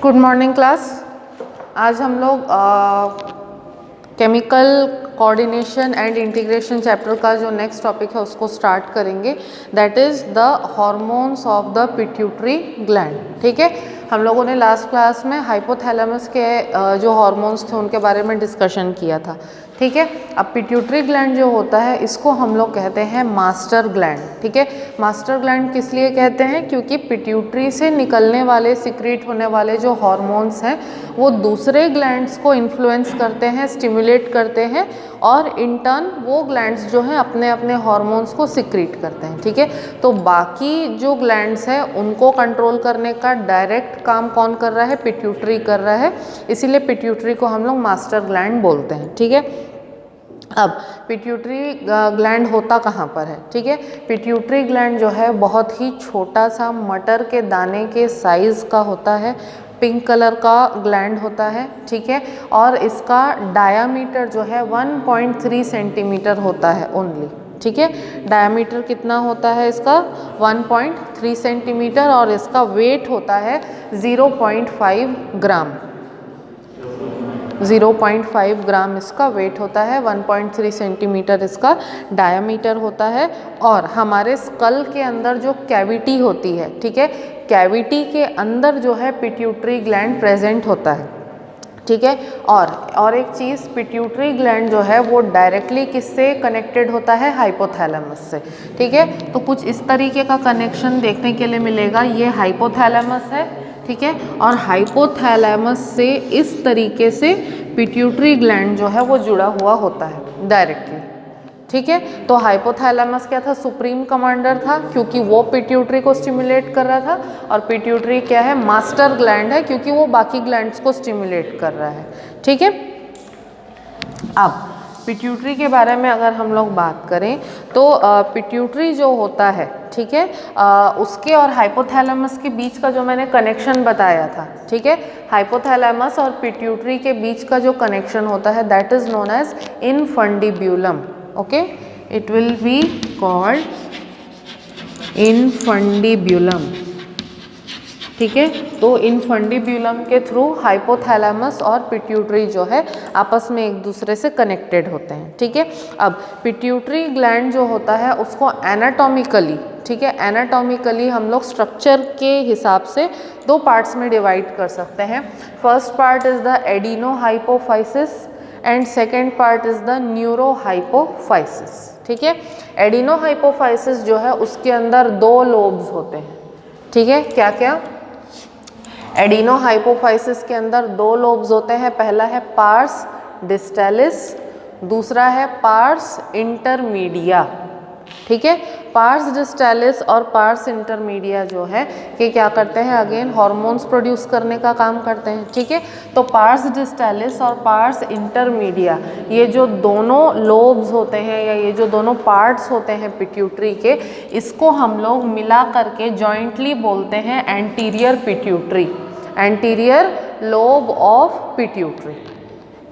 Good morning class. आज हम लोग chemical coordination and integration chapter का जो नेक्स्ट टॉपिक है उसको स्टार्ट करेंगे। That is the hormones of the pituitary gland. ठीक है, हम लोगों ने लास्ट क्लास में हाइपोथैलेमस के जो हार्मोन्स थे उनके बारे में डिस्कशन किया था। ठीक है, अब पिट्यूटरी ग्लैंड जो होता है इसको हम लोग कहते हैं मास्टर ग्लैंड। ठीक है, मास्टर ग्लैंड किस लिए कहते हैं? क्योंकि पिट्यूटरी से निकलने वाले सिक्रीट होने वाले जो हार्मोन्स हैं वो दूसरे ग्लैंड्स को इन्फ्लुएंस करते हैं, स्टिमुलेट करते हैं और इन टर्न वो ग्लैंड्स जो हैं अपने अपने हार्मोन्स को सिक्रीट करते हैं। ठीक है, तो बाकी जो ग्लैंड्स हैं उनको कंट्रोल करने का डायरेक्ट काम कौन कर रहा है? पिट्यूटरी कर रहा है, इसीलिए पिट्यूटरी को हम लोग मास्टर ग्लैंड बोलते हैं। ठीक है, अब पिट्यूटरी ग्लैंड होता कहाँ पर है? ठीक है, पिट्यूटरी ग्लैंड जो है बहुत ही छोटा सा मटर के दाने के साइज़ का होता है, पिंक कलर का ग्लैंड होता है। ठीक है, और इसका डायामीटर जो है 1.3 सेंटीमीटर होता है ओनली। ठीक है, डायामीटर कितना होता है इसका? 1.3 सेंटीमीटर और इसका वेट होता है 0.5 ग्राम। 0.5 ग्राम इसका वेट होता है, 1.3 सेंटीमीटर इसका डायामीटर होता है। और हमारे स्कल के अंदर जो कैविटी होती है, ठीक है, कैविटी के अंदर जो है पिट्यूटरी ग्लैंड प्रेजेंट होता है। ठीक है, और एक चीज़, पिट्यूटरी ग्लैंड जो है वो डायरेक्टली किससे कनेक्टेड होता है? हाइपोथैलेमस से। ठीक है, तो कुछ इस तरीके का कनेक्शन देखने के लिए मिलेगा। ये हाइपोथैलेमस है, ठीक है, और हाइपोथैलेमस से इस तरीके से पिट्यूटरी ग्लैंड जो है वो जुड़ा हुआ होता है डायरेक्टली। ठीक है, तो हाइपोथैलेमस क्या था? सुप्रीम कमांडर था, क्योंकि वो पिट्यूटरी को स्टिमुलेट कर रहा था। और पिट्यूटरी क्या है? मास्टर ग्लैंड है, क्योंकि वो बाकी ग्लैंड्स को स्टिमुलेट कर रहा है। ठीक है, अब पिट्यूटरी के बारे में अगर हम लोग बात करें तो पिट्यूटरी जो होता है, ठीक है, उसके और हाइपोथैलेमस के बीच का जो मैंने कनेक्शन बताया था, ठीक है, हाइपोथैलेमस और पिट्यूटरी के बीच का जो कनेक्शन होता है that is known as infundibulum. Okay, it will be called infundibulum. ठीक है, तो इनफंडिब्यूलम के थ्रू हाइपोथैलेमस और पिट्यूटरी जो है आपस में एक दूसरे से कनेक्टेड होते हैं। ठीक है, अब पिट्यूटरी ग्लैंड जो होता है उसको एनाटॉमिकली, ठीक है, एनाटॉमिकली हम लोग स्ट्रक्चर के हिसाब से दो पार्ट्स में डिवाइड कर सकते हैं। First part is the adenohypophysis and second part is the neurohypophysis. ठीक है, एडिनोहाइपोफाइसिस जो है उसके अंदर दो लोब्स होते हैं। ठीक है, क्या क्या? एडिनोहाइपोफाइसिस के अंदर दो लोब्स होते हैं। पहला है पार्स डिस्टैलिस, दूसरा है पार्स इंटरमीडिया। ठीक है, पार्स डिस्टैलिस और पार्स इंटरमीडिया जो है कि क्या करते हैं? अगेन हार्मोन्स प्रोड्यूस करने का काम करते हैं। ठीक है, तो पार्स डिस्टैलिस और पार्स इंटरमीडिया ये जो दोनों लोब्स होते हैं या ये जो दोनों पार्ट्स होते हैं पिट्यूटरी के, इसको हम लोग मिला करके जॉइंटली बोलते हैं anterior pituitary, anterior lobe of pituitary.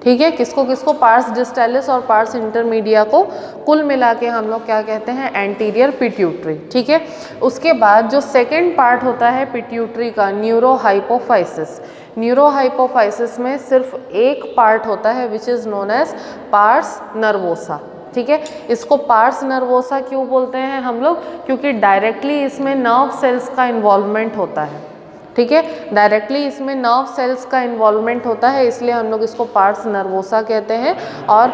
ठीक है, किसको किसको? पार्स डिस्टैलिस और पार्स इंटरमीडिया को कुल मिला के हम लोग क्या कहते हैं? Anterior pituitary. ठीक है, उसके बाद जो सेकेंड पार्ट होता है पिट्यूटरी का, न्यूरोहाइपोफाइसिस। न्यूरोहाइपोफाइसिस में सिर्फ एक पार्ट होता है which is known as pars nervosa. ठीक है, इसको पार्स नर्वोसा क्यों बोलते हैं हम लोग? क्योंकि डायरेक्टली इसमें नर्व सेल्स का इन्वॉल्वमेंट होता है। ठीक है, डायरेक्टली इसमें नर्व सेल्स का इन्वॉल्वमेंट होता है, इसलिए हम लोग इसको पार्स नर्वोसा कहते हैं। और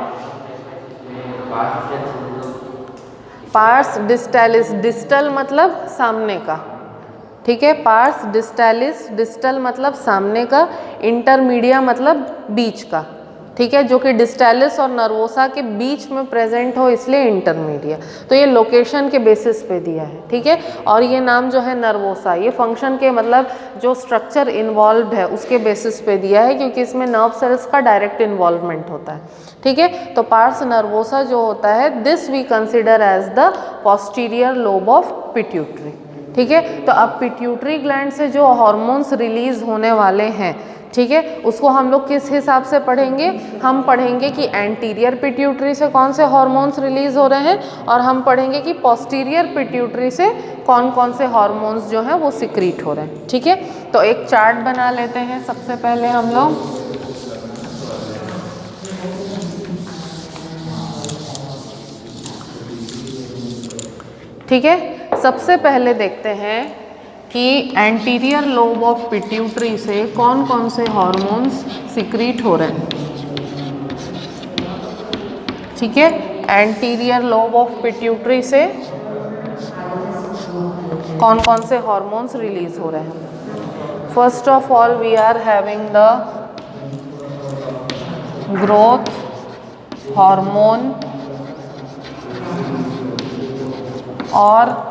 पार्स डिस्टैलिस, डिस्टल मतलब सामने का। ठीक है, पार्स डिस्टैलिस, डिस्टल मतलब सामने का, इंटरमीडिया मतलब बीच का। ठीक है, जो कि डिस्टैलिस और नर्वोसा के बीच में प्रेजेंट हो इसलिए इंटरमीडिया। तो ये लोकेशन के बेसिस पे दिया है। ठीक है, और ये नाम जो है नर्वोसा, ये फंक्शन के मतलब जो स्ट्रक्चर इन्वॉल्व है उसके बेसिस पे दिया है, क्योंकि इसमें नर्व सेल्स का डायरेक्ट इन्वॉल्वमेंट होता है। ठीक है, तो पार्स नर्वोसा जो होता है this we consider as the posterior lobe of pituitary. ठीक है, तो अब पिट्यूटरी ग्लैंड से जो हार्मोन्स रिलीज होने वाले हैं, ठीक है, उसको हम लोग किस हिसाब से पढ़ेंगे, हम पढ़ेंगे कि एंटीरियर पिट्यूटरी से कौन से हार्मोन्स रिलीज हो रहे हैं और हम पढ़ेंगे कि पोस्टीरियर पिट्यूटरी से कौन कौन से हार्मोन्स जो हैं वो सिक्रीट हो रहे हैं। ठीक है, तो एक चार्ट बना लेते हैं सबसे पहले हम लोग। ठीक है, सबसे पहले देखते हैं कि एंटीरियर लोब ऑफ पिट्यूटरी से कौन कौन से हार्मोन्स सिक्रीट हो रहे हैं। ठीक है, एंटीरियर लोब ऑफ पिट्यूटरी से कौन कौन से हार्मोन्स रिलीज हो रहे हैं। First of all we are having the growth hormone और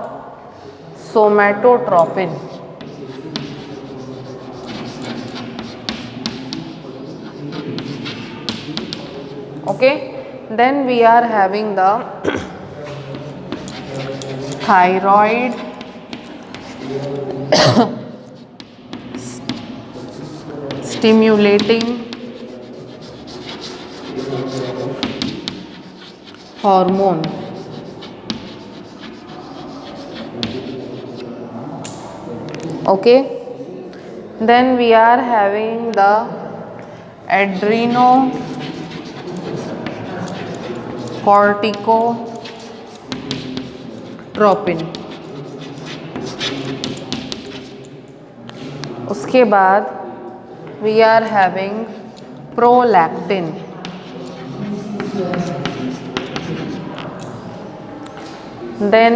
somatotropin. Okay, then we are having the thyroid stimulating hormone. Okay, then we are having the adrenocorticotropin। उसके बाद we are having prolactin। then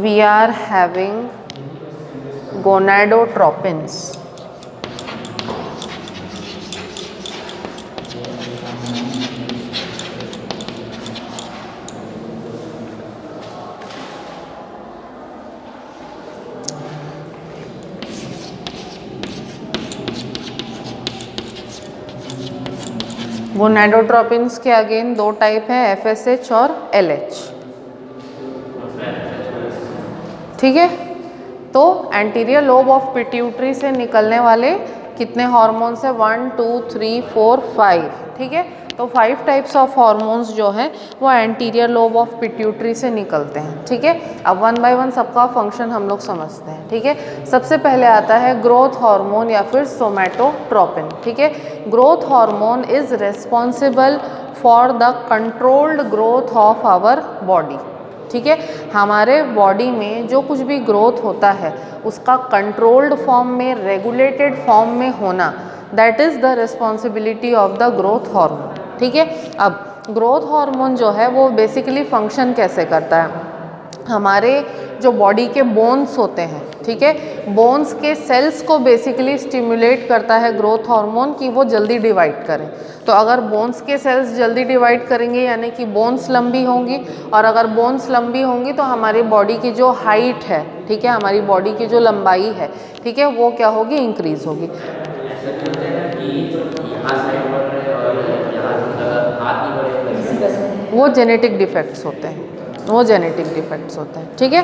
we are having gonadotropins। Gonadotropins के again दो type है, FSH और LH। ठीक है, तो anterior lobe of pituitary से निकलने वाले कितने हार्मोन्स है, 1 2 3 4 5। ठीक है, तो 5 टाइप्स ऑफ हार्मोन्स जो हैं वो एंटीरियर लोब ऑफ पिट्यूटरी से निकलते हैं। ठीक है, अब वन बाय वन सबका फंक्शन हम लोग समझते हैं। ठीक है, सबसे पहले आता है ग्रोथ हार्मोन या फिर सोमैटोट्रोपिन। ठीक है, growth hormone is responsible for the controlled growth of our body. ठीक है, हमारे बॉडी में जो कुछ भी ग्रोथ होता है उसका कंट्रोल्ड फॉर्म में, रेगुलेटेड फॉर्म में होना, that is the responsibility of the growth hormone. ठीक है, अब ग्रोथ हार्मोन जो है वो बेसिकली फंक्शन कैसे करता है, हमारे जो बॉडी के बोन्स होते हैं, ठीक है, बोन्स के सेल्स को बेसिकली स्टिमुलेट करता है ग्रोथ हार्मोन कि वो जल्दी डिवाइड करें। तो अगर बोन्स के सेल्स जल्दी डिवाइड करेंगे यानी कि बोन्स लंबी होंगी, और अगर बोन्स लंबी होंगी तो हमारी बॉडी की जो हाइट है, ठीक है, हमारी बॉडी की जो लंबाई है, ठीक है, वो क्या होगी, इंक्रीज होगी। वो जेनेटिक डिफेक्ट्स होते हैं, वो जेनेटिक डिफेक्ट्स होते हैं। ठीक है,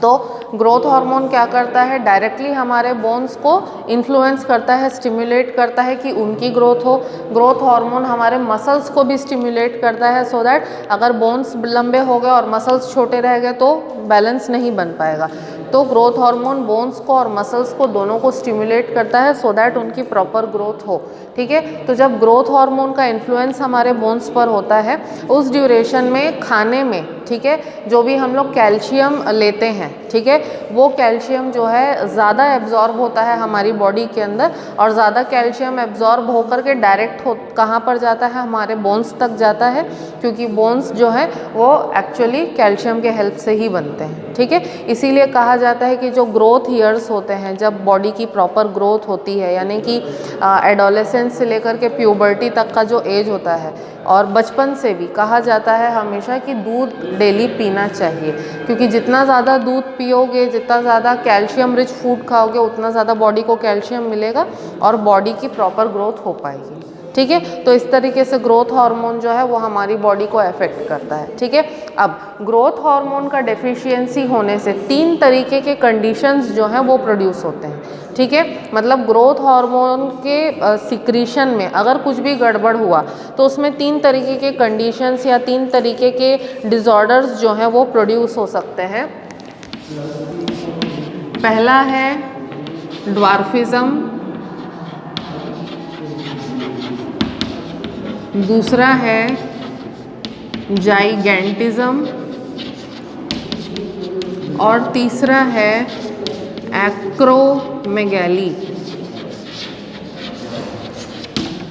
तो ग्रोथ हार्मोन क्या करता है, डायरेक्टली हमारे बोन्स को इन्फ्लुएंस करता है, स्टिमुलेट करता है कि उनकी ग्रोथ हो। ग्रोथ हार्मोन हमारे मसल्स को भी स्टिमुलेट करता है, सो दैट अगर बोन्स लंबे हो गए और मसल्स छोटे रह गए तो बैलेंस नहीं बन पाएगा। तो ग्रोथ हार्मोन बोन्स को और मसल्स को दोनों को स्टिमुलेट करता है सो दैट उनकी प्रॉपर ग्रोथ हो। ठीक है, तो जब ग्रोथ हार्मोन का इन्फ्लुएंस हमारे बोन्स पर होता है उस ड्यूरेशन में खाने में, ठीक है, जो भी हम लोग कैल्शियम लेते हैं, ठीक है, वो कैल्शियम जो है ज़्यादा एब्जॉर्ब होता है हमारी बॉडी के अंदर, और ज़्यादा कैल्शियम एब्जॉर्ब होकर के डायरेक्ट कहाँ पर जाता है, हमारे बोन्स तक जाता है, क्योंकि बोन्स जो है वो एक्चुअली कैल्शियम के हेल्प से ही बनते हैं। ठीक है, इसीलिए कहा जाता है कि जो ग्रोथ ईयर्स होते हैं, जब बॉडी की प्रॉपर ग्रोथ होती है, यानी कि एडोलेसेंस से लेकर के प्यूबर्टी तक का जो एज होता है, और बचपन से भी कहा जाता है हमेशा कि दूध डेली पीना चाहिए, क्योंकि जितना ज़्यादा दूध पियोगे, जितना ज़्यादा कैल्शियम रिच फूड खाओगे, उतना ज़्यादा बॉडी को कैल्शियम मिलेगा और बॉडी की प्रॉपर ग्रोथ हो पाएगी। ठीक है। तो इस तरीके से ग्रोथ हार्मोन जो है वो हमारी बॉडी को अफेक्ट करता है, ठीक है। अब ग्रोथ हार्मोन का डेफिशिएंसी होने से 3 तरीके के कंडीशंस जो हैं वो प्रोड्यूस होते हैं, ठीक है। मतलब ग्रोथ हार्मोन के सिक्रीशन में अगर कुछ भी गड़बड़ हुआ तो उसमें 3 तरीके के कंडीशंस या 3 तरीके के डिसऑर्डर्स जो हैं वो प्रोड्यूस हो सकते हैं। पहला है ड्वार्फिज्म, दूसरा है जाइगेंटिज्म और तीसरा है एक्रोमेगैली।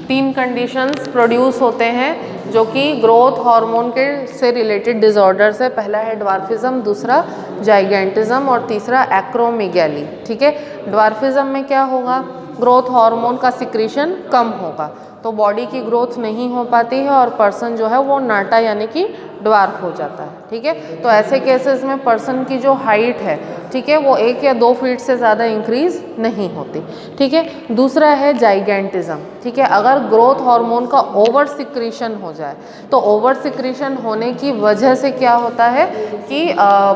3 कंडीशंस प्रोड्यूस होते हैं जो कि ग्रोथ हार्मोन के से रिलेटेड डिसऑर्डर्स है। पहला है ड्वार्फिज्म, दूसरा जाइगेंटिज्म और तीसरा एक्रोमेगैली, ठीक है। ड्वार्फिज्म में क्या होगा, ग्रोथ हार्मोन का सिक्रीशन कम होगा तो बॉडी की ग्रोथ नहीं हो पाती है और पर्सन जो है वो नाटा यानी कि ड्वार्फ हो जाता है, ठीक है। तो ऐसे केसेस में पर्सन की जो हाइट है, ठीक है, वो 1 या 2 फीट से ज़्यादा इंक्रीज नहीं होती, ठीक है। दूसरा है जाइगेंटिज्म, ठीक है। अगर ग्रोथ हार्मोन का ओवर सिक्रीशन हो जाए तो ओवर सिक्रीशन होने की वजह से क्या होता है कि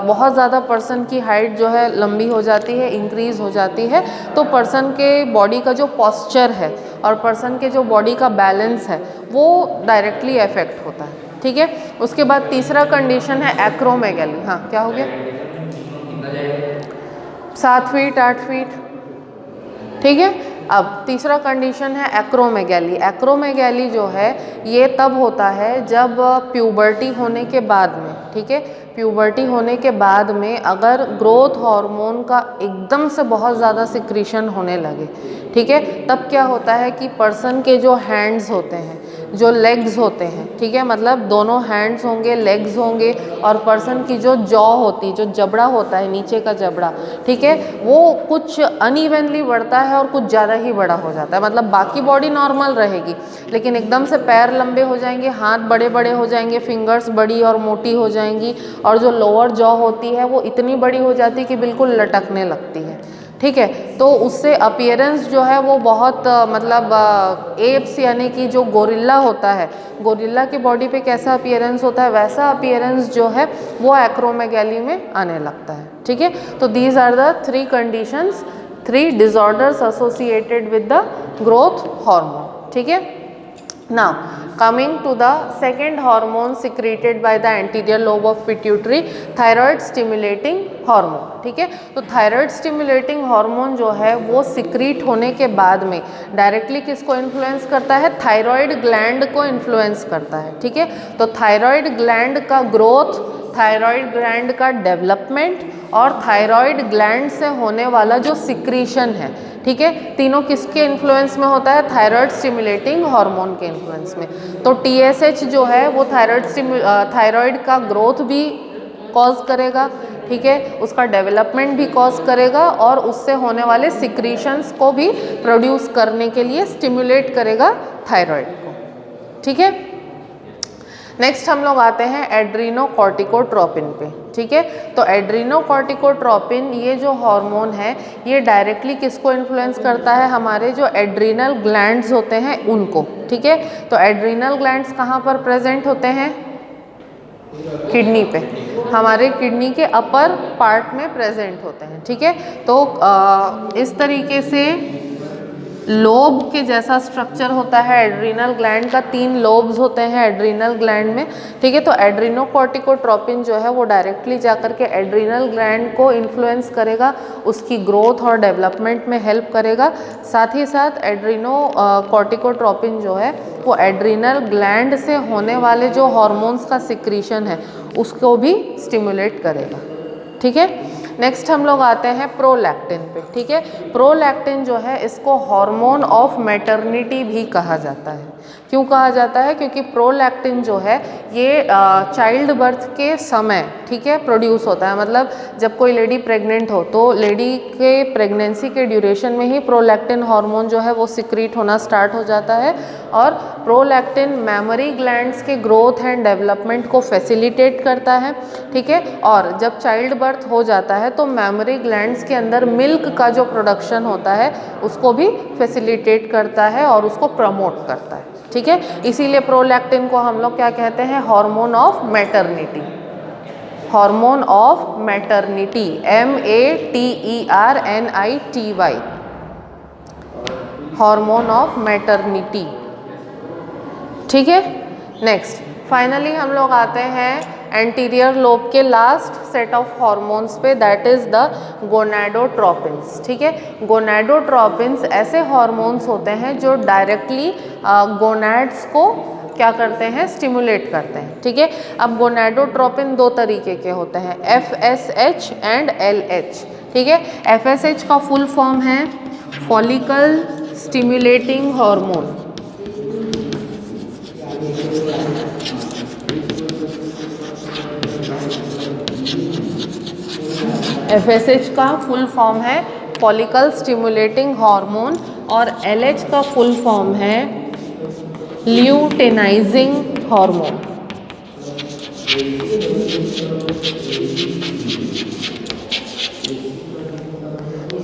बहुत ज़्यादा पर्सन की हाइट जो है लंबी हो जाती है, इंक्रीज हो जाती है, तो पर्सन के बॉडी का जो पॉस्चर है और पर्सन के जो बॉडी का बैलेंस है वो डायरेक्टली अफेक्ट होता है, ठीक है। उसके बाद तीसरा कंडीशन है एक्रोमेगैली। हाँ, क्या हो गया? 7 फीट 8 फीट, ठीक है। अब तीसरा कंडीशन है एक्रोमेगैली। एक्रोमेगैली जो है ये तब होता है जब प्यूबर्टी होने के बाद में, ठीक है, प्यूबर्टी होने के बाद में अगर ग्रोथ हार्मोन का एकदम से बहुत ज़्यादा सिक्रीशन होने लगे, ठीक है, तब क्या होता है कि पर्सन के जो हैंड्स होते हैं, जो लेग्स होते हैं, ठीक है, मतलब दोनों हैंड्स होंगे, लेग्स होंगे और पर्सन की जो जॉ होती, जो जबड़ा होता है, नीचे का जबड़ा, ठीक है, वो कुछ अनइवनली बढ़ता है और कुछ ज़्यादा ही बड़ा हो जाता है। मतलब बाकी बॉडी नॉर्मल रहेगी लेकिन एकदम से पैर लंबे हो जाएंगे, हाथ बड़े बड़े हो जाएंगे, फिंगर्स बड़ी और मोटी हो जाएंगी और जो लोअर जॉ होती है वो इतनी बड़ी हो जाती है कि बिल्कुल लटकने लगती है, ठीक है। तो उससे अपीयरेंस जो है वो बहुत मतलब एप्स यानी कि जो गोरिल्ला होता है, गोरिल्ला की बॉडी पे कैसा अपीयरेंस होता है वैसा अपीयरेंस जो है वो एक्रोमेगैली में आने लगता है, ठीक है। तो these are the 3 conditions, 3 disorders associated with the growth hormone, ठीक है। Now coming to the second hormone secreted by the anterior lobe of pituitary, thyroid stimulating hormone, ठीक है। तो थायराइड स्टिमुलेटिंग हार्मोन जो है वो सिक्रीट होने के बाद में डायरेक्टली किसको इन्फ्लुएंस करता है, थायराइड ग्लैंड को इन्फ्लुएंस करता है, ठीक है। तो थायराइड ग्लैंड का ग्रोथ, थायराइड ग्लैंड का डेवलपमेंट और थायराइड ग्लैंड से होने वाला जो सिक्रीशन है, ठीक है, तीनों किसके इन्फ्लुएंस में होता है, थायराइड स्टिमुलेटिंग हार्मोन के इन्फ्लुएंस में। तो TSH जो है वो थायराइड का ग्रोथ भी कॉज करेगा, ठीक है, उसका डेवलपमेंट भी कॉज करेगा और उससे होने वाले सिक्रीशंस को भी प्रोड्यूस करने के लिए स्टिमुलेट करेगा थायराइड को, ठीक है। नेक्स्ट हम लोग आते हैं एड्रीनोकॉर्टिकोट्रोपिन पे, ठीक है। तो एड्रीनोकॉर्टिकोट्रोपिन ये जो हार्मोन है ये डायरेक्टली किसको इन्फ्लुएंस करता है, हमारे जो एड्रीनल ग्लैंड्स होते हैं उनको, ठीक है। तो एड्रीनल ग्लैंड्स कहाँ पर प्रेजेंट होते हैं, किडनी पे, हमारे किडनी के अपर पार्ट में प्रेजेंट होते हैं, ठीक है। तो इस तरीके से लोब के जैसा स्ट्रक्चर होता है एड्रीनल ग्लैंड का, 3 लोब्स होते हैं एड्रीनल ग्लैंड में, ठीक है। तो एड्रीनोकॉर्टिकोट्रोपिन जो है वो डायरेक्टली जाकर के एड्रीनल ग्लैंड को इन्फ्लुएंस करेगा, उसकी ग्रोथ और डेवलपमेंट में हेल्प करेगा। साथ ही साथ एड्रीनोकॉर्टिकोट्रोपिन जो है वो एड्रीनल ग्लैंड से होने वाले जो हॉर्मोन्स का सिक्रीशन है उसको भी स्टिमुलेट करेगा, ठीक है। नेक्स्ट हम लोग आते हैं प्रोलैक्टिन पे, ठीक है। प्रोलैक्टिन जो है इसको हार्मोन ऑफ मैटरनिटी भी कहा जाता है। क्यों कहा जाता है, क्योंकि प्रोलैक्टिन जो है ये चाइल्ड बर्थ के समय, ठीक है, प्रोड्यूस होता है। मतलब जब कोई लेडी प्रेग्नेंट हो तो लेडी के प्रेगनेंसी के ड्यूरेशन में ही प्रोलैक्टिन हार्मोन जो है वो सिक्रीट होना स्टार्ट हो जाता है और प्रोलैक्टिन मेमोरी ग्लैंड्स के ग्रोथ एंड डेवलपमेंट को फैसिलिटेट करता है, ठीक है। और जब चाइल्ड बर्थ हो जाता है तो मेमोरी ग्लैंड्स के अंदर मिल्क का जो प्रोडक्शन होता है उसको भी फैसिलिटेट करता है और उसको प्रमोट करता है, ठीक है। इसीलिए प्रोलैक्टिन को हम लोग क्या कहते हैं, hormone of maternity, hormone of maternity, MATERNITY, hormone of maternity, ठीक है। नेक्स्ट फाइनली हम लोग आते हैं एंटीरियर लोब के लास्ट सेट ऑफ हॉर्मोन्स पे, दैट इज द गोनाडोट्रोपिन्स, ठीक है। गोनाडोट्रोपिन्स ऐसे हॉर्मोन्स होते हैं जो डायरेक्टली गोनाड्स को क्या करते हैं, स्टिमुलेट करते हैं, ठीक है। अब गोनाडोट्रोपिन दो तरीके के होते हैं, FSH एंड LH, ठीक है। FSH का फुल फॉर्म है फॉलिकल स्टिमुलेटिंग हार्मोन, FSH का फुल फॉर्म है फॉलिकल स्टिमुलेटिंग हार्मोन, और LH का फुल फॉर्म है ल्यूटेनाइजिंग हार्मोन,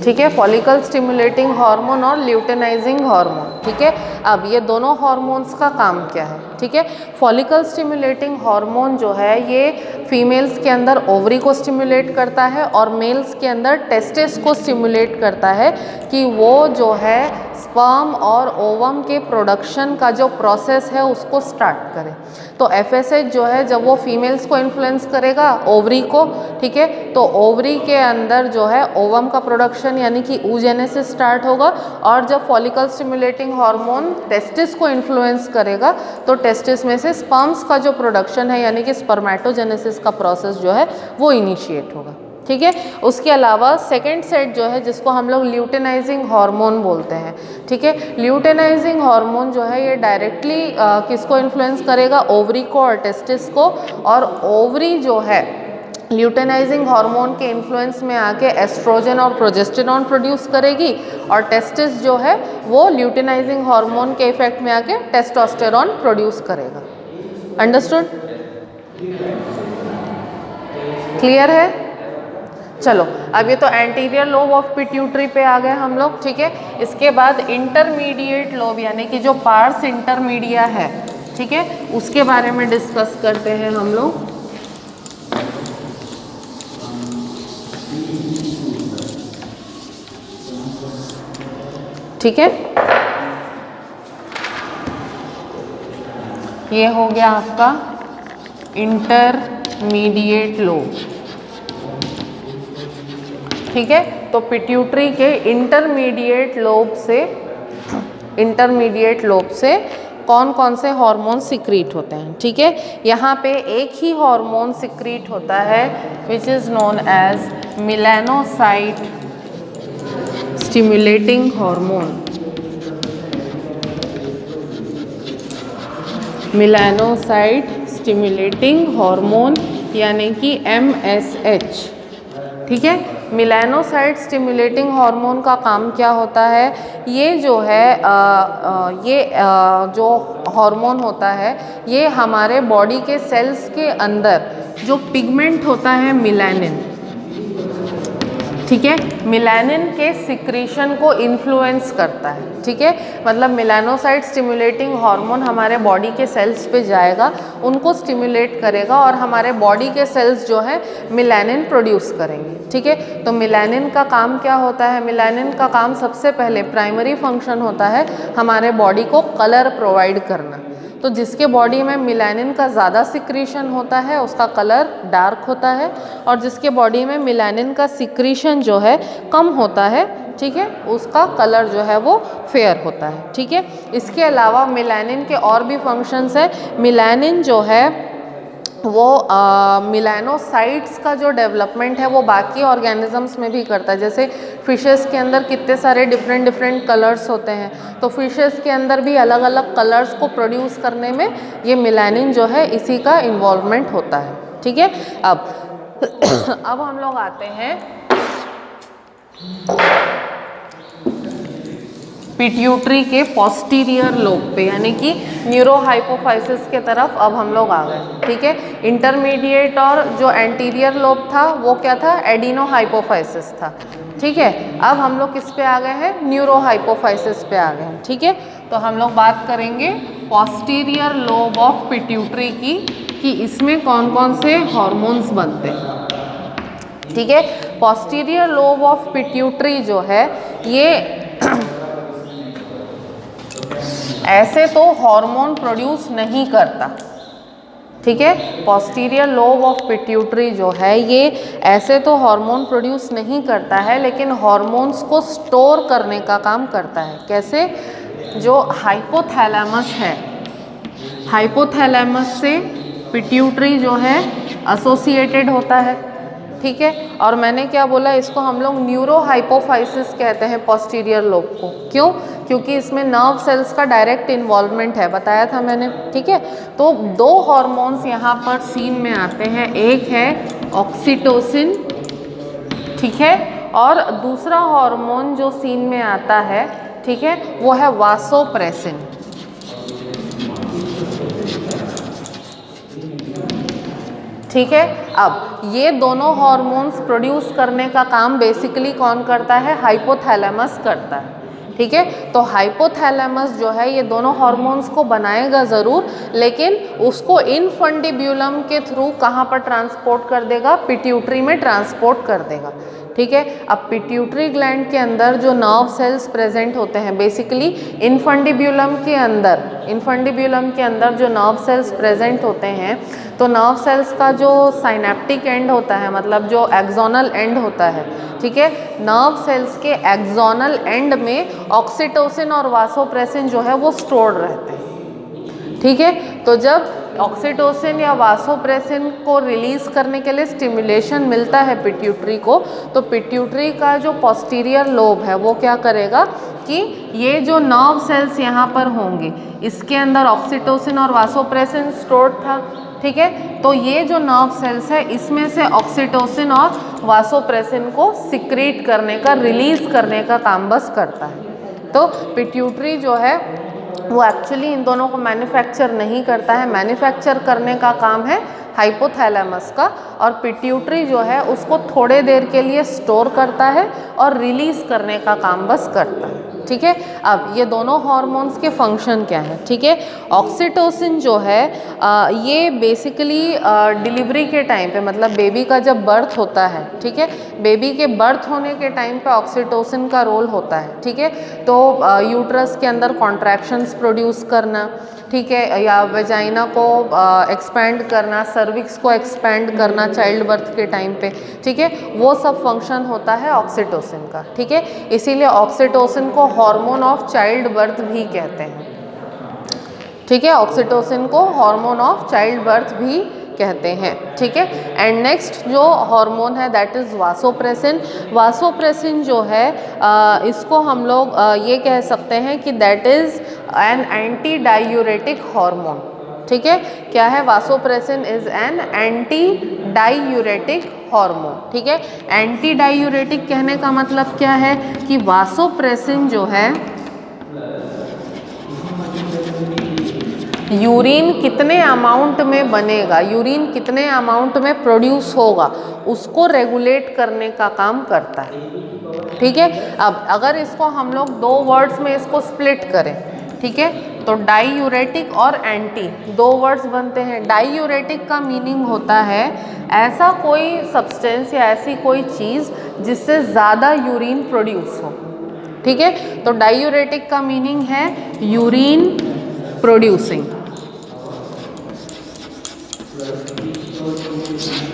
ठीक है। फॉलिकल स्टिमुलेटिंग हार्मोन और ल्यूटेनाइजिंग हार्मोन, ठीक है। अब ये दोनों हार्मोन्स का काम क्या है, ठीक है। फॉलिकल स्टिमुलेटिंग हार्मोन जो है ये फीमेल्स के अंदर ओवरी को स्टिमुलेट करता है और मेल्स के अंदर टेस्टिस को स्टिमुलेट करता है कि वो जो है स्पर्म और ओवम के प्रोडक्शन का जो प्रोसेस है उसको स्टार्ट करें। तो FSH जो है जब वो फीमेल्स को इन्फ्लुएंस करेगा ओवरी को, ठीक है, तो ओवरी के अंदर जो है ओवम का प्रोडक्शन यानी कि oogenesis स्टार्ट होगा, और जब फॉलिकल स्टिमुलेटिंग हार्मोन टेस्टिस को इन्फ्लुएंस करेगा तो टेस्टिस में से स्पर्म्स का जो प्रोडक्शन है यानी कि स्पर्मेटोजेनेसिस का प्रोसेस जो है वो इनिशिएट होगा, ठीक है। उसके अलावा सेकेंड सेट जो है जिसको हम लोग ल्यूटेनाइजिंग हार्मोन बोलते हैं, ठीक है। ल्यूटेनाइजिंग हार्मोन जो है ये डायरेक्टली किसको इन्फ्लुएंस करेगा, ओवरी को और टेस्टिस को, और ओवरी जो है ल्यूटेनाइजिंग हार्मोन के इन्फ्लुएंस में आके एस्ट्रोजन और प्रोजेस्टेरॉन प्रोड्यूस करेगी, और टेस्टिस जो है वो ल्यूटेनाइजिंग हार्मोन के इफेक्ट में आके टेस्टोस्टेरॉन प्रोड्यूस करेगा। अंडरस्टूड? क्लियर है? चलो अब ये तो एंटीरियर लोब ऑफ पिट्यूटरी पे आ गए हम लोग, ठीक है। इसके बाद इंटरमीडिएट लोब यानी कि जो पार्स इंटरमीडिया है, ठीक है, उसके बारे में डिस्कस करते हैं हम लोग। ठीक है, ये हो गया आपका इंटरमीडिएट लोब, ठीक है। तो पिट्यूटरी के इंटरमीडिएट लोब से कौन कौन से हार्मोन सिक्रीट होते हैं, ठीक है। यहाँ पे एक ही हार्मोन सिक्रीट होता है which is known as melanocyte stimulating hormone, melanocyte stimulating hormone यानी कि MSH, ठीक है। मेलानोसाइट स्टिमुलेटिंग हार्मोन का काम क्या होता है, ये जो है जो हार्मोन होता है ये हमारे बॉडी के सेल्स के अंदर जो पिगमेंट होता है मेलानिन, ठीक है, मेलानिन के सिक्रीशन को इन्फ्लुएंस करता है, ठीक है। मतलब मेलानोसाइट स्टिमुलेटिंग हार्मोन हमारे बॉडी के सेल्स पे जाएगा, उनको स्टिमुलेट करेगा और हमारे बॉडी के सेल्स जो है मेलानिन प्रोड्यूस करेंगे, ठीक है। तो मेलानिन का काम क्या होता है, मेलानिन का काम सबसे पहले प्राइमरी फंक्शन होता है हमारे बॉडी को कलर प्रोवाइड करना। तो जिसके बॉडी में मेलानिन का ज़्यादा सिक्रीशन होता है उसका कलर डार्क होता है, और जिसके बॉडी में मेलानिन का सिक्रीशन जो है कम होता है, ठीक है, उसका कलर जो है वो फेयर होता है, ठीक है। इसके अलावा मेलानिन के और भी फंक्शंस हैं। मेलानिन जो है वो मेलानोसाइट्स का जो डेवलपमेंट है वो बाकी ऑर्गेनिजम्स में भी करता है। जैसे फिशेस के अंदर कितने सारे डिफरेंट कलर्स होते हैं, तो फिशेस के अंदर भी अलग अलग कलर्स को प्रोड्यूस करने में ये मेलानिन जो है इसी का इन्वॉल्वमेंट होता है, ठीक है। अब हम लोग आते हैं पिट्यूटरी के पोस्टीरियर लोब पे यानी कि न्यूरोहाइपोफाइसिस के तरफ अब हम लोग आ गए, ठीक है। इंटरमीडिएट और जो एंटीरियर लोब था वो क्या था, एडिनोहाइपोफाइसिस था, ठीक है। अब हम लोग किस पे आ गए हैं, न्यूरोहाइपोफाइसिस पे आ गए हैं, ठीक है। तो हम लोग बात करेंगे पोस्टीरियर लोब ऑफ पिट्यूटरी की, कि इसमें कौन कौन से हॉर्मोन्स बनते हैं। ठीक है, पोस्टीरियर लोब ऑफ पिट्यूटरी जो है ये ऐसे तो हार्मोन प्रोड्यूस नहीं करता। ठीक है, पोस्टीरियर लोब ऑफ पिट्यूटरी जो है ये ऐसे तो हार्मोन प्रोड्यूस नहीं करता है, लेकिन हार्मोन्स को स्टोर करने का काम करता है। कैसे? जो हाइपोथैलेमस है, हाइपोथैलेमस से पिट्यूटरी जो है एसोसिएटेड होता है। ठीक है, और मैंने क्या बोला, इसको हम लोग न्यूरोहाइपोफाइसिस कहते हैं पोस्टीरियर लोब को। क्यों? क्योंकि इसमें नर्व सेल्स का डायरेक्ट इन्वॉल्वमेंट है, बताया था मैंने। ठीक है, तो दो हार्मोन्स यहाँ पर सीन में आते हैं, एक है ऑक्सीटोसिन, ठीक है, और दूसरा हार्मोन जो सीन में आता है, ठीक है, वो है वासोप्रेसिन। ठीक है, अब ये दोनों हार्मोन्स प्रोड्यूस करने का काम बेसिकली कौन करता है? हाइपोथैलेमस करता है। ठीक है, तो हाइपोथैलेमस जो है ये दोनों हार्मोन्स को बनाएगा ज़रूर, लेकिन उसको इनफंडिब्यूलम के थ्रू कहाँ पर ट्रांसपोर्ट कर देगा? पिट्यूटरी में ट्रांसपोर्ट कर देगा। ठीक है, अब पिट्यूटरी ग्लैंड के अंदर जो नर्व सेल्स प्रेजेंट होते हैं, बेसिकली इनफंडिब्यूलम के अंदर जो नर्व सेल्स प्रेजेंट होते हैं, तो नर्व सेल्स का जो साइनेप्टिक एंड होता है, मतलब जो एक्सोनल एंड होता है, ठीक है, नर्व सेल्स के एक्सोनल एंड में ऑक्सीटोसिन और वासोप्रेसिन जो है वो स्टोर्ड रहते हैं। ठीक है, तो जब ऑक्सीटोसिन या वासोप्रेसिन को रिलीज करने के लिए स्टिमुलेशन मिलता है पिट्यूटरी को, तो पिट्यूटरी का जो पोस्टीरियर लोब है वो क्या करेगा कि ये जो नर्व सेल्स यहाँ पर होंगे, इसके अंदर ऑक्सीटोसिन और वासोप्रेसिन स्टोर्ड था। ठीक है, तो ये जो नर्व सेल्स है इसमें से ऑक्सीटोसिन और वासोप्रेसिन को सिक्रीट करने का, रिलीज करने का काम बस करता है। तो पिट्यूटरी जो है वो एक्चुअली इन दोनों को मैन्युफैक्चर नहीं करता है, मैन्युफैक्चर करने का काम है हाइपोथैलेमस का, और पिट्यूटरी जो है उसको थोड़े देर के लिए स्टोर करता है और रिलीज करने का काम बस करता है। ठीक है, अब ये दोनों हार्मोन्स के फंक्शन क्या है? ठीक है, ऑक्सीटोसिन जो है ये बेसिकली डिलीवरी के टाइम पे, मतलब बेबी का जब बर्थ होता है, ठीक है, बेबी के बर्थ होने के टाइम पे ऑक्सीटोसिन का रोल होता है। ठीक है, तो यूट्रस के अंदर कॉन्ट्रैक्शंस प्रोड्यूस करना, ठीक है, या वेजाइना को एक्सपैंड करना, सर्विक्स को एक्सपैंड करना चाइल्ड बर्थ के टाइम पे, ठीक है, वो सब फंक्शन होता है ऑक्सीटोसिन का। ठीक है, इसीलिए ऑक्सीटोसिन को हार्मोन ऑफ चाइल्ड बर्थ भी कहते हैं। ठीक है, ऑक्सीटोसिन को हार्मोन ऑफ चाइल्ड बर्थ भी कहते हैं। ठीक है, एंड नेक्स्ट जो हार्मोन है दैट इज़ वासोप्रेसिन। वासोप्रेसिन जो है इसको हम लोग ये कह सकते हैं कि that is an anti diuretic hormone. ठीक है, क्या है? Vasopressin is an anti diuretic hormone. ठीक है, एंटी डायूरेटिक कहने का मतलब क्या है कि वासोप्रेसिन जो है यूरिन कितने अमाउंट में बनेगा, यूरिन कितने अमाउंट में प्रोड्यूस होगा, उसको रेगुलेट करने का काम करता है। ठीक है, अब अगर इसको हम लोग दो वर्ड्स में इसको स्प्लिट करें, ठीक है, तो डाईयूरेटिक और एंटी दो वर्ड्स बनते हैं। डाईयूरेटिक का मीनिंग होता है ऐसा कोई सब्सटेंस या ऐसी कोई चीज़ जिससे ज़्यादा यूरिन प्रोड्यूस हो। ठीक है, तो डाईयूरेटिक का मीनिंग है यूरिन प्रोड्यूसिंग।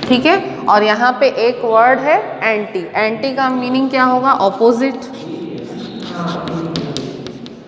ठीक है, और यहाँ पे एक वर्ड है एंटी। एंटी का मीनिंग क्या होगा? ऑपोजिट।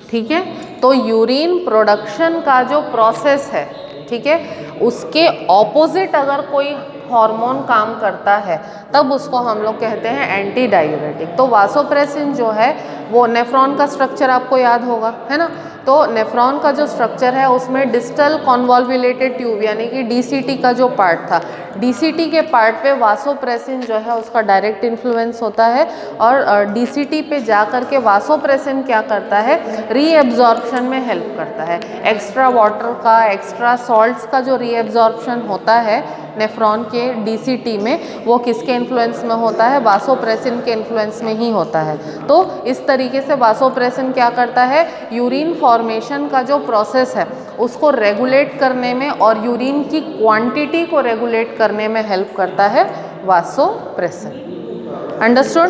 ठीक है, तो यूरिन प्रोडक्शन का जो प्रोसेस है, ठीक है, उसके ऑपोजिट अगर कोई हार्मोन काम करता है तब उसको हम लोग कहते हैं एंटी डायूरेटिक। तो वासोप्रेसिन जो है वो नेफ्रॉन का स्ट्रक्चर आपको याद होगा, है ना, तो नेफ्रॉन का जो स्ट्रक्चर है उसमें डिस्टल कॉन्वॉल्वुलेटेड ट्यूब यानी कि डीसीटी का जो पार्ट था, डीसीटी के पार्ट पे वासोप्रेसिन जो है उसका डायरेक्ट इन्फ्लुएंस होता है, और डीसीटी पे जा कर के वासोप्रेसिन क्या करता है? रीएब्जॉर्प्शन में हेल्प करता है। एक्स्ट्रा वाटर का, एक्स्ट्रा सॉल्ट्स का जो रीएब्जॉर्प्शन होता है नेफ्रॉन के डीसीटी में, वो किसके इन्फ्लुएंस में होता है? वासोप्रेसिन के इन्फ्लुएंस में ही होता है। तो इस तरीके से वासोप्रेसिन क्या करता है? यूरिन फॉर्मेशन का जो प्रोसेस है उसको रेगुलेट करने में और यूरिन की क्वांटिटी को रेगुलेट करने में हेल्प करता है वासोप्रेसिन। अंडरस्टूड?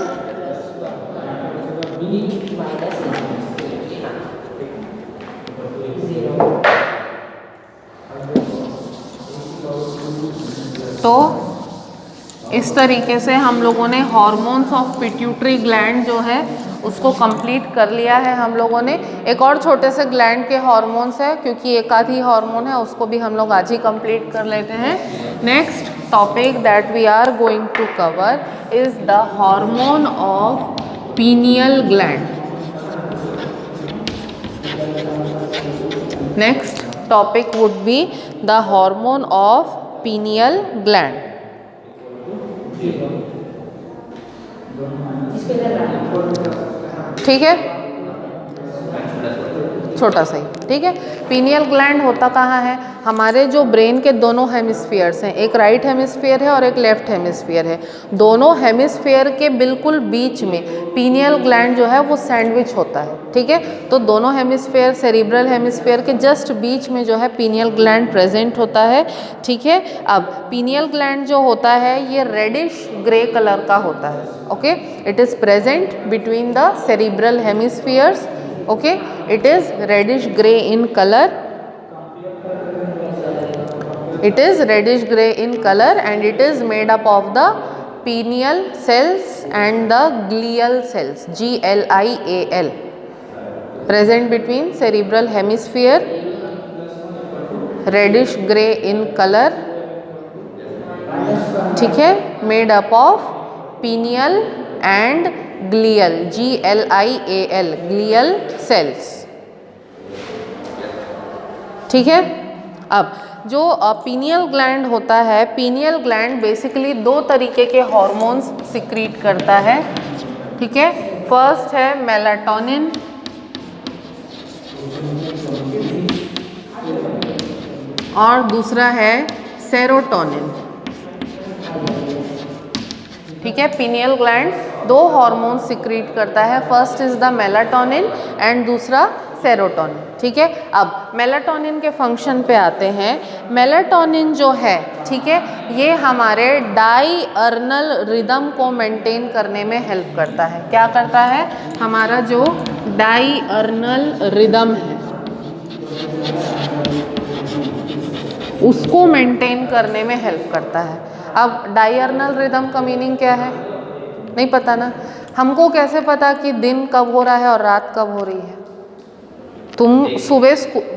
तो इस तरीके से हम लोगों ने हॉर्मोन्स ऑफ पिट्यूटरी ग्लैंड जो है उसको कंप्लीट कर लिया है हम लोगों ने। एक और छोटे से ग्लैंड के हॉर्मोन्स है, क्योंकि एक आध ही हार्मोन है, उसको भी हम लोग आज ही कंप्लीट कर लेते हैं। Next topic that we are going to cover is the hormone of pineal gland. Next topic would be the hormone of pineal gland. ठीक है, छोटा सा ही, ठीक है। पीनियल ग्लैंड होता कहाँ है? हमारे जो ब्रेन के दोनों हेमिस्फीयर्स हैं, एक राइट हेमिस्फीयर है और एक लेफ्ट हेमिस्फीयर है। दोनों हेमिस्फीयर के बिल्कुल बीच में पीनियल ग्लैंड जो है वो सैंडविच होता है, ठीक है। तो दोनों हेमिस्फीयर, सेरिब्रल हेमिस्फीयर के जस्ट बीच में जो है पीनियल ग्लैंड प्रेजेंट होता है, ठीक है। अब पीनियल ग्लैंड जो होता है ये रेडिश ग्रे कलर का होता है, okay. It is present between the cerebral hemispheres, okay, it is reddish gray in color. It is reddish gray in color and it is made up of the pineal cells and the glial cells, GLIAL, present between cerebral hemisphere, reddish gray in color, ठीक है, made up of pineal and glial, GLIAL, glial cells, ठीक है। अब जो pineal gland होता है, pineal gland basically दो तरीके के हॉर्मोन्स सिक्रीट करता है, ठीक है। फर्स्ट है मेलाटोनिन और दूसरा है सेरोटोनिन, ठीक है। पीनियल ग्लैंड दो हार्मोन सिक्रीट करता है, first is the melatonin and दूसरा सेरोटोनिन, ठीक है। अब मेलाटोनिन के फंक्शन पे आते हैं। मेलाटोनिन जो है, ठीक है, ये हमारे डायर्नल रिदम को मेंटेन करने में हेल्प करता है। क्या करता है? हमारा जो डायर्नल रिदम है उसको मेंटेन करने में हेल्प करता है। अब डायर्नल रिदम का मीनिंग क्या है? नहीं पता ना। हमको कैसे पता कि दिन कब हो रहा है और रात कब हो रही है? तुम सुबह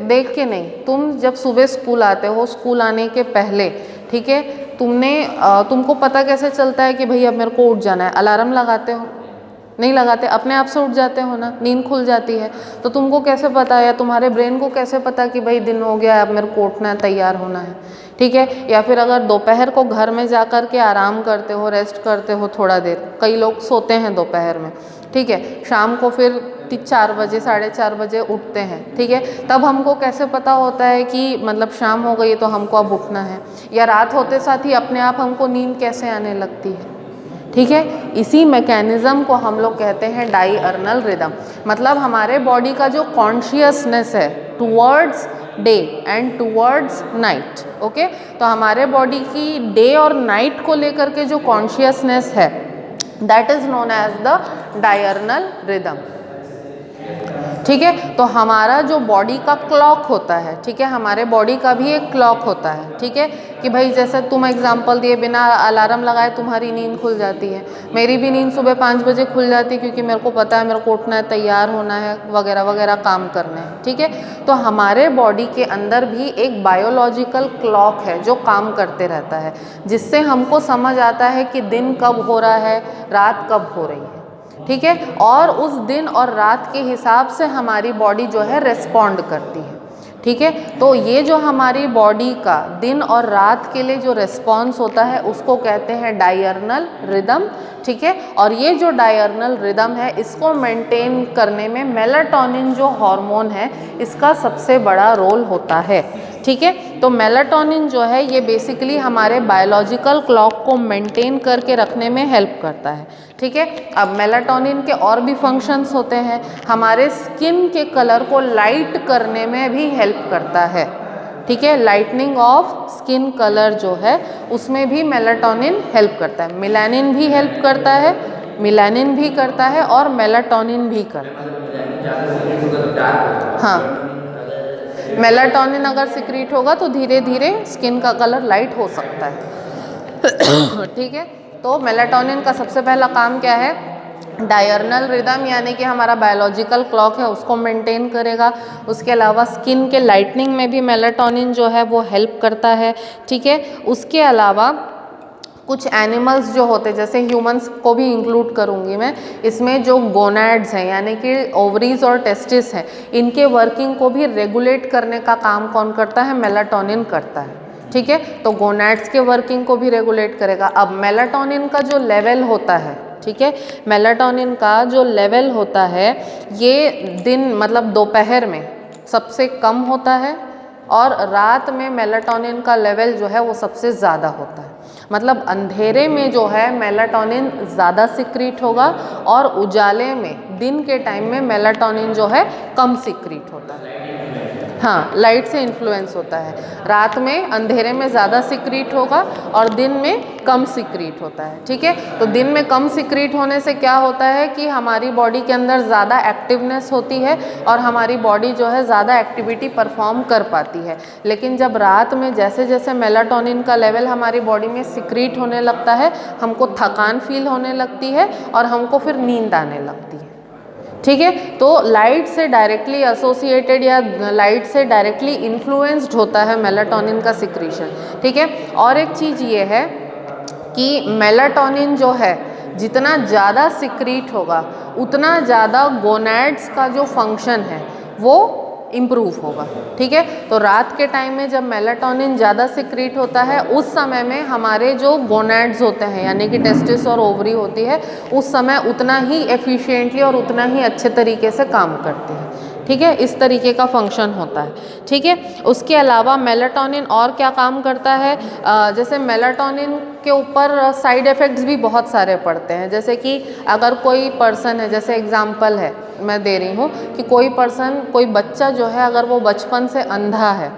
देख के नहीं, तुम जब सुबह स्कूल आते हो, स्कूल आने के पहले, ठीक है, तुमको पता कैसे चलता है कि भाई अब मेरे को उठ जाना है? अलार्म लगाते हो? नहीं लगाते, अपने आप से उठ जाते हो ना, नींद खुल जाती है। तो तुमको कैसे पता, या तुम्हारे ब्रेन को कैसे पता कि भाई दिन हो गया, अब मेरे को उठना है, तैयार होना है, ठीक है। या फिर अगर दोपहर को घर में जा कर के आराम करते हो, रेस्ट करते हो थोड़ा देर, कई लोग सोते हैं दोपहर में, ठीक है, शाम को फिर 4 बजे 4:30 बजे उठते हैं, ठीक है, तब हमको कैसे पता होता है कि मतलब शाम हो गई तो हमको अब उठना है? या रात होते साथ ही अपने आप हमको नींद कैसे आने लगती है? ठीक है, इसी मैकेनिज़्म को हम लोग कहते हैं डायर्नल रिदम। मतलब हमारे बॉडी का जो कॉन्शियसनेस है towards day and towards night, okay, तो हमारे बॉडी की डे और नाइट को लेकर के जो कॉन्शियसनेस है that is known as the diurnal rhythm, ठीक है। तो हमारा जो बॉडी का क्लॉक होता है, ठीक है, हमारे बॉडी का भी एक क्लॉक होता है, ठीक है, कि भाई जैसे तुम एग्जांपल दिए, बिना अलार्म लगाए तुम्हारी नींद खुल जाती है, मेरी भी नींद सुबह 5 बजे खुल जाती है, क्योंकि मेरे को पता है मेरे को उठना है, तैयार होना है, वगैरह वगैरह काम करने हैं, ठीक है। तो हमारे बॉडी के अंदर भी एक बायोलॉजिकल क्लॉक है जो काम करते रहता है, जिससे हमको समझ आता है कि दिन कब हो रहा है, रात कब हो रही है, ठीक है। और उस दिन और रात के हिसाब से हमारी बॉडी जो है रेस्पॉन्ड करती है, ठीक है। तो ये जो हमारी बॉडी का दिन और रात के लिए जो रेस्पॉन्स होता है उसको कहते हैं डायर्नल रिदम, ठीक है। और ये जो डायर्नल रिदम है इसको मेंटेन करने में मेलाटोनिन जो हार्मोन है इसका सबसे बड़ा रोल होता है, ठीक है। तो मेलाटोनिन जो है ये बेसिकली हमारे बायोलॉजिकल क्लॉक को मेंटेन करके रखने में हेल्प करता है, ठीक है। अब मेलाटोनिन के और भी फंक्शंस होते हैं, हमारे स्किन के कलर को लाइट करने में भी हेल्प करता है, ठीक है। लाइटनिंग ऑफ स्किन कलर जो है उसमें भी मेलाटोनिन हेल्प करता है। मिलानिन भी हेल्प करता है, मिलानिन भी करता है और मेलाटोनिन भी करता है। हाँ, मेलाटोनिन अगर सिक्रीट होगा तो धीरे धीरे स्किन का कलर लाइट हो सकता है ठीक है। तो मेलाटोनिन का सबसे पहला काम क्या है, डायर्नल रिदम यानी कि हमारा बायोलॉजिकल क्लॉक है उसको मेंटेन करेगा। उसके अलावा स्किन के लाइटनिंग में भी मेलाटोनिन जो है वो हेल्प करता है, ठीक है। उसके अलावा कुछ एनिमल्स जो होते हैं, जैसे ह्यूमंस को भी इंक्लूड करूँगी मैं इसमें, जो गोनैड्स हैं यानी कि ओवरीज और टेस्टिस हैं, इनके वर्किंग को भी रेगुलेट करने का काम कौन करता है, मेलाटोनिन करता है, ठीक है। तो गोनैड्स के वर्किंग को भी रेगुलेट करेगा। अब मेलाटोनिन का जो लेवल होता है, ठीक है, मेलाटोनिन का जो लेवल होता है ये दिन मतलब दोपहर में सबसे कम होता है और रात में मेलाटोनिन का लेवल जो है वो सबसे ज़्यादा होता है। मतलब अंधेरे में जो है मेलाटोनिन ज़्यादा सिक्रीट होगा और उजाले में दिन के टाइम में मेलाटोनिन जो है कम सिक्रीट होता है। हाँ, लाइट से इन्फ्लुएंस होता है। रात में अंधेरे में ज़्यादा सिक्रीट होगा और दिन में कम सिक्रीट होता है, ठीक है। तो दिन में कम सिक्रीट होने से क्या होता है कि हमारी बॉडी के अंदर ज़्यादा एक्टिवनेस होती है और हमारी बॉडी जो है ज़्यादा एक्टिविटी परफॉर्म कर पाती है। लेकिन जब रात में जैसे जैसे मेलाटोनिन का लेवल हमारी बॉडी में सिक्रीट होने लगता है, हमको थकान फील होने लगती है और हमको फिर नींद आने लगती है, ठीक है। तो लाइट से डायरेक्टली एसोसिएटेड या लाइट से डायरेक्टली इन्फ्लुएंस्ड होता है मेलाटोनिन का सिक्रीशन, ठीक है। और एक चीज़ ये है कि मेलाटोनिन जो है जितना ज़्यादा सिक्रीट होगा उतना ज़्यादा गोनैड्स का जो फंक्शन है वो इम्प्रूव होगा, ठीक है। तो रात के टाइम में जब मेलाटोनिन ज़्यादा सिक्रीट होता है उस समय में हमारे जो गोनैड्स होते हैं यानी कि टेस्टिस और ओवरी होती है उस समय उतना ही एफिशिएंटली और उतना ही अच्छे तरीके से काम करते हैं, ठीक है। इस तरीके का फंक्शन होता है, ठीक है। उसके अलावा मेलाटोनिन और क्या काम करता है, जैसे मेलाटोनिन के ऊपर साइड इफ़ेक्ट्स भी बहुत सारे पड़ते हैं। जैसे कि अगर कोई पर्सन है, जैसे एग्जांपल है मैं दे रही हूँ कि कोई बच्चा जो है अगर वो बचपन से अंधा है,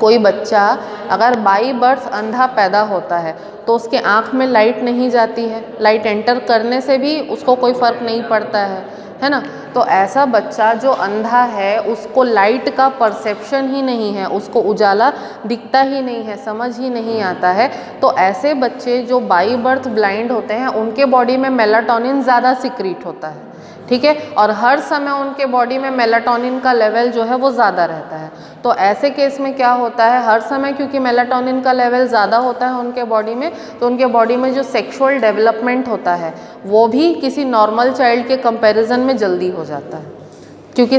कोई बच्चा अगर बाई बर्थ अंधा पैदा होता है तो उसके आँख में लाइट नहीं जाती है, लाइट एंटर करने से भी उसको कोई फ़र्क नहीं पड़ता है ना। तो ऐसा बच्चा जो अंधा है उसको लाइट का परसेप्शन ही नहीं है, उसको उजाला दिखता ही नहीं है, समझ ही नहीं आता है। तो ऐसे बच्चे जो बाई बर्थ ब्लाइंड होते हैं उनके बॉडी में मेलाटोनिन ज़्यादा सिक्रीट होता है, ठीक है। और हर समय उनके बॉडी में मेलाटोनिन का लेवल जो है वो ज़्यादा रहता है। तो ऐसे केस में क्या होता है, हर समय क्योंकि मेलाटोनिन का लेवल ज़्यादा होता है उनके बॉडी में, तो उनके बॉडी में जो सेक्सुअल डेवलपमेंट होता है वो भी किसी नॉर्मल चाइल्ड के कंपैरिजन में जल्दी हो जाता है। क्योंकि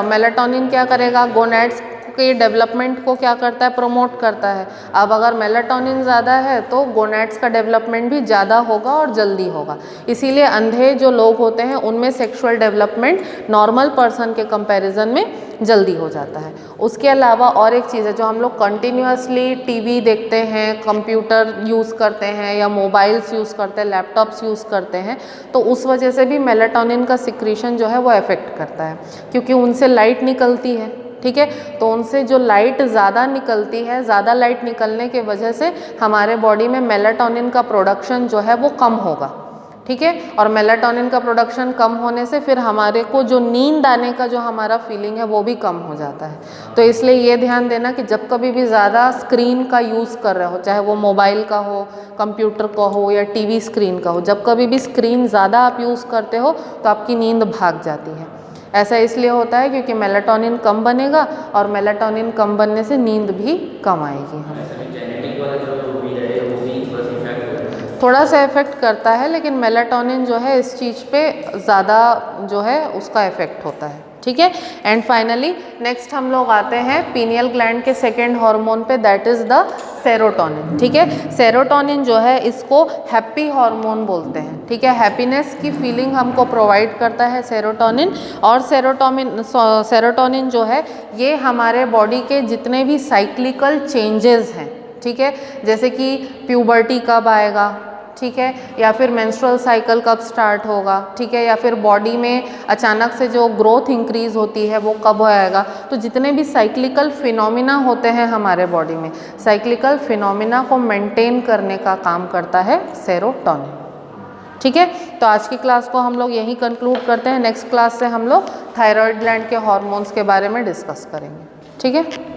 मेलाटोनिन क्या करेगा, गोनैड्स के डेवलपमेंट को क्या करता है, प्रमोट करता है। अब अगर मेलाटोनिन ज़्यादा है तो गोनैड्स का डेवलपमेंट भी ज़्यादा होगा और जल्दी होगा। इसीलिए अंधे जो लोग होते हैं उनमें सेक्सुअल डेवलपमेंट नॉर्मल पर्सन के कंपैरिजन में जल्दी हो जाता है। उसके अलावा और एक चीज़ है, जो हम लोग कंटिन्यूसली टीवी देखते हैं, कंप्यूटर यूज़ करते हैं या मोबाइल्स यूज़ करते हैं, लैपटॉप्स यूज़ करते हैं, तो उस वजह से भी मेलाटोनिन का सिक्रीशन जो है वो अफेक्ट करता है, क्योंकि उनसे लाइट निकलती है, ठीक है। तो उनसे जो लाइट ज़्यादा निकलती है, ज़्यादा लाइट निकलने के वजह से हमारे बॉडी में मेलाटोनिन का प्रोडक्शन जो है वो कम होगा, ठीक है। और मेलाटोनिन का प्रोडक्शन कम होने से फिर हमारे को जो नींद आने का जो हमारा फीलिंग है वो भी कम हो जाता है। तो इसलिए ये ध्यान देना कि जब कभी भी ज़्यादा स्क्रीन का यूज़ कर रहे हो, चाहे वो मोबाइल का हो, कंप्यूटर का हो या टीवी स्क्रीन का हो, जब कभी भी स्क्रीन ज़्यादा आप यूज़ करते हो तो आपकी नींद भाग जाती है। ऐसा इसलिए होता है क्योंकि मेलाटोनिन कम बनेगा और मेलाटोनिन कम बनने से नींद भी कम आएगी हमें। थोड़ा सा इफेक्ट करता है, लेकिन मेलाटोनिन जो है इस चीज़ पे ज़्यादा जो है उसका इफेक्ट होता है, ठीक है। एंड फाइनली नेक्स्ट हम लोग आते हैं पीनियल ग्लैंड के सेकेंड हार्मोन पे, दैट इज़ द सेरोटोनिन। ठीक है, सेरोटोनिन जो है इसको हैप्पी हार्मोन बोलते हैं। ठीक है, हैप्पीनेस की फीलिंग हमको प्रोवाइड करता है सेरोटोनिन। और सेरोटोनिन जो है ये हमारे बॉडी के जितने भी साइक्लिकल चेंजेस हैं, ठीक है, जैसे कि प्यूबर्टी कब आएगा, ठीक है, या फिर मेंस्ट्रुअल साइकिल कब स्टार्ट होगा, ठीक है, या फिर बॉडी में अचानक से जो ग्रोथ इंक्रीज होती है वो कब आएगा, तो जितने भी साइक्लिकल फिनोमिना होते हैं हमारे बॉडी में, साइक्लिकल फिनोमिना को मेंटेन करने का काम करता है सेरोटोनिन। ठीक है, तो आज की क्लास को हम लोग यहीं कंक्लूड करते हैं। नेक्स्ट क्लास से हम लोग थायराइड ग्लैंड के हार्मोन्स के बारे में डिस्कस करेंगे। ठीक है।